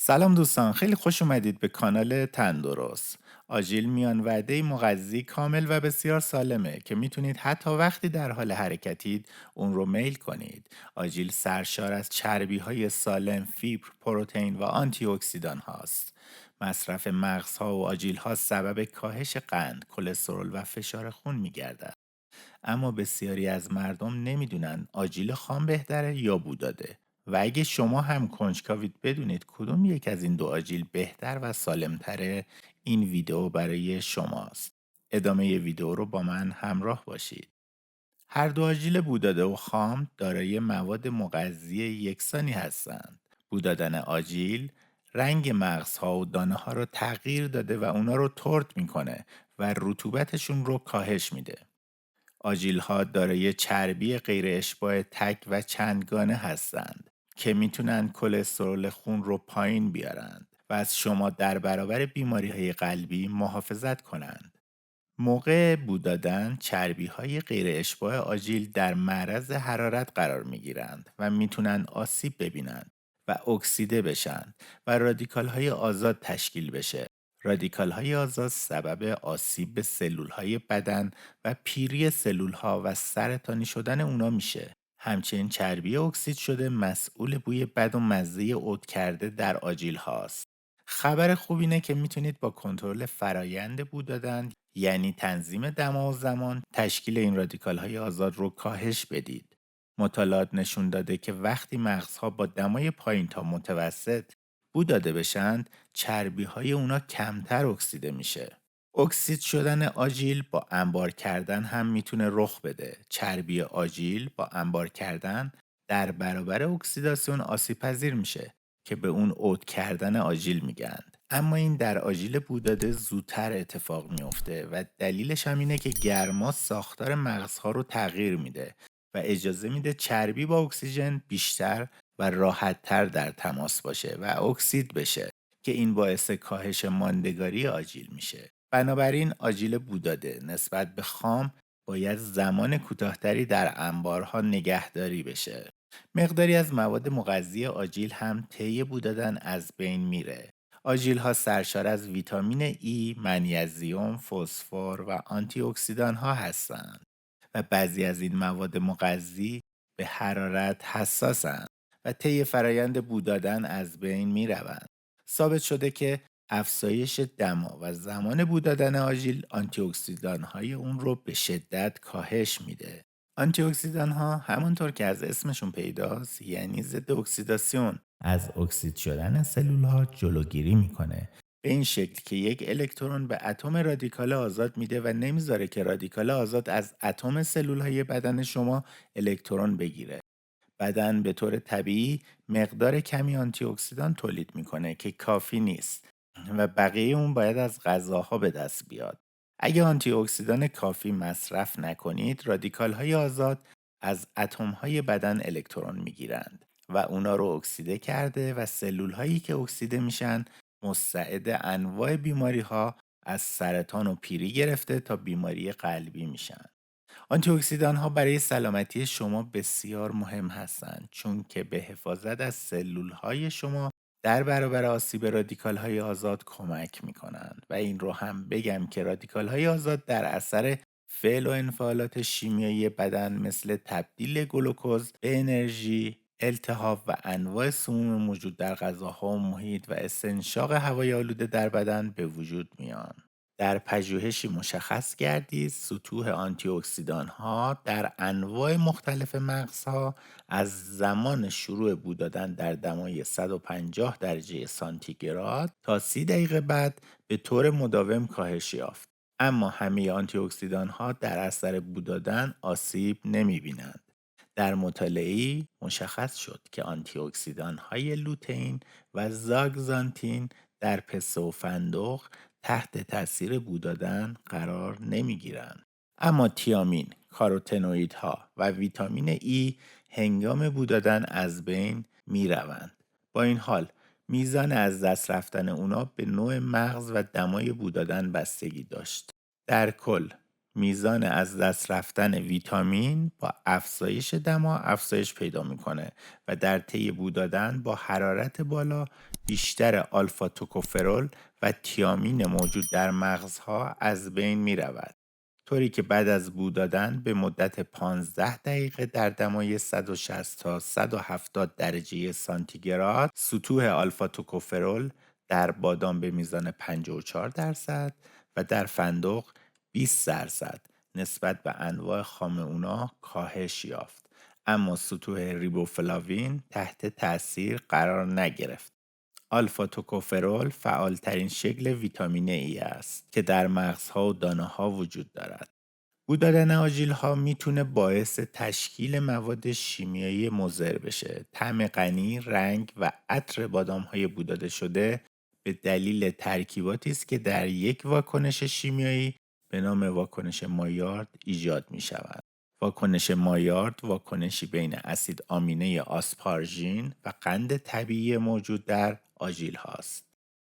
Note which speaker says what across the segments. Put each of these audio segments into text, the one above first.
Speaker 1: سلام دوستان، خیلی خوش اومدید به کانال تندرست. آژیل میان وعده مغذی کامل و بسیار سالمه که میتونید حتی وقتی در حال حرکتید اون رو میل کنید. آژیل سرشار از چربی های سالم، فیبر، پروتئین و آنتی اکسیدان هاست. مصرف مغزها و آژیل ها سبب کاهش قند، کلسترول و فشار خون میگردد. اما بسیاری از مردم نمیدونن آجیل خام بهتره یا بوداده. و اگه شما هم کنجکاوید بدونید کدوم یک از این دو آجیل بهتر و سالمتره، این ویدیو برای شماست. ادامه ویدیو رو با من همراه باشید. هر دو آجیل بوداده و خام دارای مواد مغذی یکسانی هستند. بودادن آجیل رنگ مغزها و دانه ها رو تغییر داده و اونا رو ترد میکنه و رطوبتشون رو کاهش میده. آجیل‌ها دارای چربی غیر اشباع تک و چندگانه هستند که میتونن کلسترول خون رو پایین بیارند و از شما در برابر بیماری‌های قلبی محافظت کنند. موقع بو دادن چربی‌های غیر اشباع آجیل در معرض حرارت قرار می‌گیرند و میتونن آسیب ببینند و اکسیده بشن و رادیکال‌های آزاد تشکیل بشه. رادیکال‌های آزاد سبب آسیب به سلول‌های بدن و پیری سلول‌ها و سرطانی شدن اونا میشه. همچنین چربی اکسید شده مسئول بوی بد و مزه عود کرده در آجیل هاست. خبر خوب اینه که میتونید با کنترل فرایند بو دادن، یعنی تنظیم دما و زمان، تشکیل این رادیکال های آزاد رو کاهش بدید. مطالعات نشون داده که وقتی مغزها با دمای پایین تا متوسط بو داده بشند، چربی های اونا کمتر اکسیده میشه. اکسید شدن آجیل با انبار کردن هم میتونه رخ بده. چربی آجیل با انبار کردن در برابر اکسیداسیون آسیب پذیر میشه که به اون عود کردن آجیل میگن. اما این در آژیل بوداده زودتر اتفاق میفته و دلیلش هم اینه که گرما ساختار مغزها رو تغییر میده و اجازه میده چربی با اکسیژن بیشتر و راحتتر در تماس باشه و اکسید بشه که این باعث کاهش ماندگاری آجیل میشه. بنابراین آجیل بوداده نسبت به خام باید زمان کوتاهتری در انبارها نگهداری بشه. مقداری از مواد مغذی آجیل هم طی بودادن از بین میره. آژیل‌ها سرشار از ویتامین ای، منیزیم، فسفر و آنتی اکسیدان ها هستند و بعضی از این مواد مغذی به حرارت حساسند و طی فرایند بو دادن از بین می روند. ثابت شده که افزایش دما و زمان بو دادن آژیل آنتی اکسیدان های اون رو به شدت کاهش میده. آنتی اکسیدان ها همانطور که از اسمشون پیداست، یعنی ضد اکسیداسیون، از اکسید شدن سلول ها جلوگیری میکنه، به این شکل که یک الکترون به اتم رادیکال آزاد میده و نمیذاره که رادیکال آزاد از اتم سلول های بدن شما الکترون بگیره. بدن به طور طبیعی مقدار کمی آنتی اکسیدان تولید میکنه که کافی نیست و بقیه اون باید از غذاها به دست بیاد. اگه آنتی اکسیدان کافی مصرف نکنید، رادیکال های آزاد از اتم های بدن الکترون میگیرند و اونا رو اکسیده کرده و سلول هایی که اکسیده میشن مستعد انواع بیماری ها از سرطان و پیری گرفته تا بیماری قلبی میشن. آنتی‌اکسیدان‌ها برای سلامتی شما بسیار مهم هستند، چون که به حفاظت از سلول‌های شما در برابر آسیب رادیکال‌های آزاد کمک می‌کنند. و این رو هم بگم که رادیکال‌های آزاد در اثر فعل و انفعالات شیمیایی بدن مثل تبدیل گلوکز به انرژی، التهاب و انواع سموم موجود در غذاها و محیط و استنشاق هوای آلوده در بدن به وجود میان. در پژوهشی مشخص گردید سطوح آنتی اکسیدان ها در انواع مختلف مغزها از زمان شروع بو دادن در دمای 150 درجه سانتیگراد تا 30 دقیقه بعد به طور مداوم کاهش یافت. اما همه آنتی اکسیدان ها در اثر بو دادن آسیب نمی بینند. در مطالعه‌ای مشخص شد که آنتی اکسیدان های لوتئین و زاگزانتین در پسته و فندق تحت تاثیر بو دادن قرار نمیگیرند. اما تیامین، کاروتنوئیدها و ویتامین ای هنگام بو دادن از بین می روند. با این حال میزان از دست رفتن اونا به نوع مغز و دمای بو دادن بستگی داشت. در کل میزان از دست رفتن ویتامین با افزایش دما افزایش پیدا میکنه و در طی بو دادن با حرارت بالا بیشتر آلفا توکوفرول و تیامین موجود در مغزها از بین می رود. طوری که بعد از بو دادن به مدت 15 دقیقه در دمای 160 تا 170 درجه سانتیگراد سطوح آلفا توکوفرول در بادام به میزان 54% و در فندق 20% نسبت به انواع خام اونا کاهش یافت، اما سطوح ریبوفلاوین تحت تأثیر قرار نگرفت. آلفا توکوفرول فعالترین شکل ویتامین ای است که در مغزها و دانه ها وجود دارد. بو دادن آژیل‌ها میتونه باعث تشکیل مواد شیمیایی مضر بشه. طعم غنی، رنگ و عطر بادام‌های بو داده شده به دلیل ترکیباتی است که در یک واکنش شیمیایی به نام واکنش مایارد ایجاد می‌شود. واکنش مایارد واکنشی بین اسید آمینه آسپارژین و قند طبیعی موجود در آژیل هاست.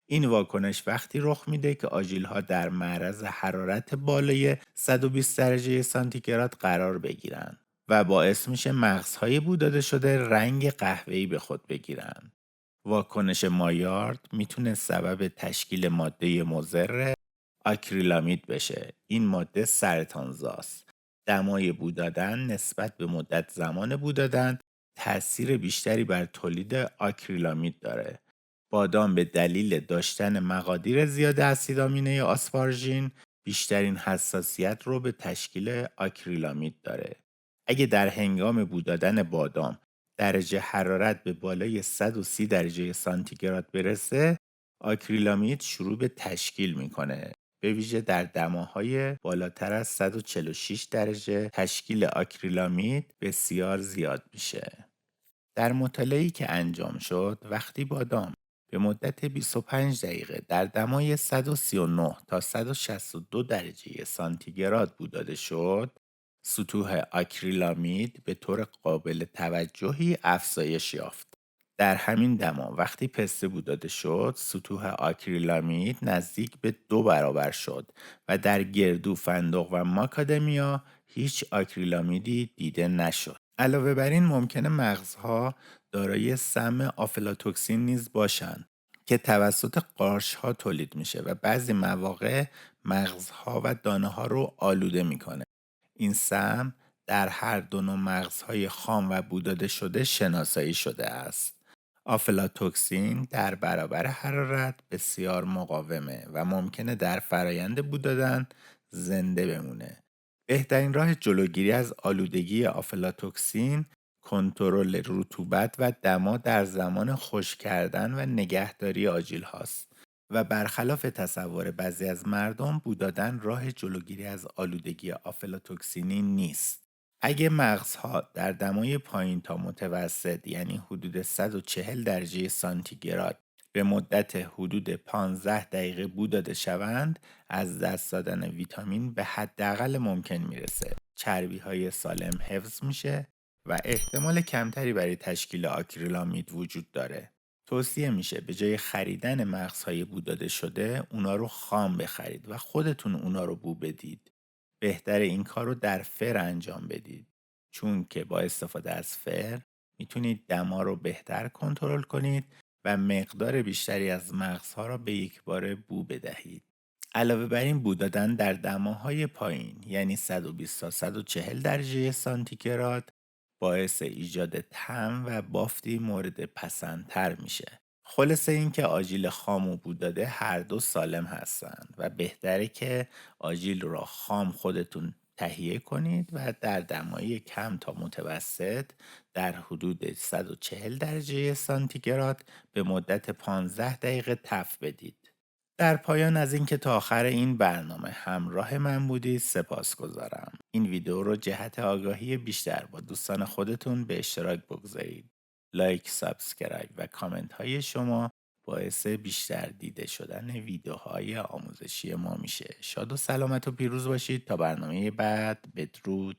Speaker 1: این واکنش وقتی رخ میده که آژیل‌ها در معرض حرارت بالای 120 درجه سانتیگراد قرار بگیرن و باعث میشه مغزهای بو داده شده رنگ قهوه‌ای به خود بگیرن. واکنش مایارد میتونه سبب تشکیل ماده مضر آکریلامید بشه. این ماده سرطانزاست. دمای بو دادن نسبت به مدت زمان بو دادن تأثیر بیشتری بر تولید آکریلامید داره. بادام به دلیل داشتن مقادیر زیاد اسید آمینه آسپارژین بیشترین حساسیت رو به تشکیل آکریلامید داره. اگه در هنگام بو دادن بادام درجه حرارت به بالای 130 درجه سانتیگراد برسه، آکریلامید شروع به تشکیل میکنه. به ویژه در دماهای بالاتر از 146 درجه تشکیل آکریلامید بسیار زیاد میشه. در مطالعه‌ای که انجام شد، وقتی بادام به مدت 25 دقیقه در دمای 139 تا 162 درجه سانتیگراد بو داده شد، سطوح آکریلامید به طور قابل توجهی افزایش یافت. در همین دما وقتی پسته بو داده شد، سطوح آکریلامید نزدیک به 2 برابر شد و در گردو، فندق و ماکادمیا هیچ آکریلامیدی دیده نشد. علاوه بر این ممکنه مغزها دارای سم آفلاتوکسین نیز باشند که توسط قارچ‌ها تولید میشه و بعضی مواقع مغزها و دانه‌ها رو آلوده میکنه. این سم در هر دو نوع مغزهای خام و بو داده شده شناسایی شده است. آفلاتوکسین در برابر حرارت بسیار مقاومه و ممکنه در فرایند بو دادن زنده بمونه. بهترین راه جلوگیری از آلودگی آفلاتوکسین کنترل رطوبت و دما در زمان خشک کردن و نگهداری آجیل هاست و برخلاف تصور بعضی از مردم بو دادن راه جلوگیری از آلودگی آفلاتوکسینی نیست. اگه مغزها در دمای پایین تا متوسط یعنی حدود 140 درجه سانتیگراد به مدت حدود 15 دقیقه بو داده شوند، از دست دادن ویتامین به حداقل ممکن میرسه. چربی های سالم حفظ میشه و احتمال کمتری برای تشکیل آکریلامید وجود داره. توصیه میشه به جای خریدن مغزهای بو داده شده اونا رو خام بخرید و خودتون اونا رو بو بدید. بهتره این کار رو در فر انجام بدید، چون که با استفاده از فر میتونید دما رو بهتر کنترل کنید و مقدار بیشتری از مغزها را به یک بار بو بدهید. علاوه بر این بو دادن در دماهای پایین یعنی 120 تا 140 درجه سانتیگراد باعث ایجاد طعم و بافتی مورد پسندتر میشه. خلاصه این که آجیل خام و بو داده هر دو سالم هستند و بهتره که آجیل را خام خودتون تهیه کنید و در دمای کم تا متوسط در حدود 140 درجه سانتیگراد به مدت 15 دقیقه تفت بدید. در پایان از اینکه تا آخر این برنامه همراه من بودید سپاسگزارم. این ویدیو رو جهت آگاهی بیشتر با دوستان خودتون به اشتراک بگذارید. لایک، سابسکرایب و کامنت های شما باعث بیشتر دیده شدن ویدیوهای آموزشی ما میشه. شاد و سلامت و پیروز باشید تا برنامه بعد. بدرود.